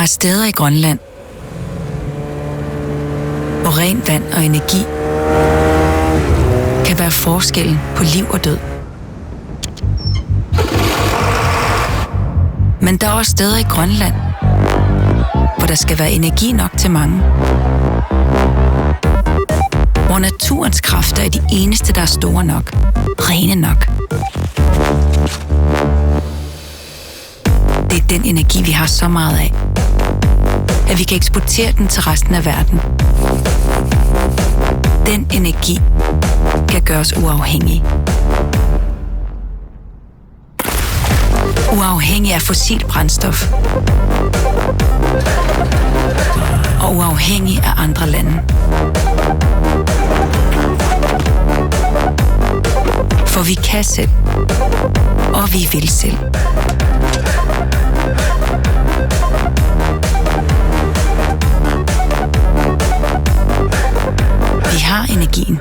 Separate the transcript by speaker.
Speaker 1: steder i Grønland, hvor rent vand og energi kan være forskellen på liv og død. Men der er også steder i Grønland, hvor der skal være energi nok til mange. Hvor naturens kræfter er de eneste, der er store nok, rene nok. Det er den energi, vi har så meget af, at vi kan eksportere den til resten af verden. Den energi kan gøre os uafhængige. Uafhængig af fossilt brændstof. Og uafhængig af andre lande. For vi kan selv. Og vi vil selv. Vi har energien.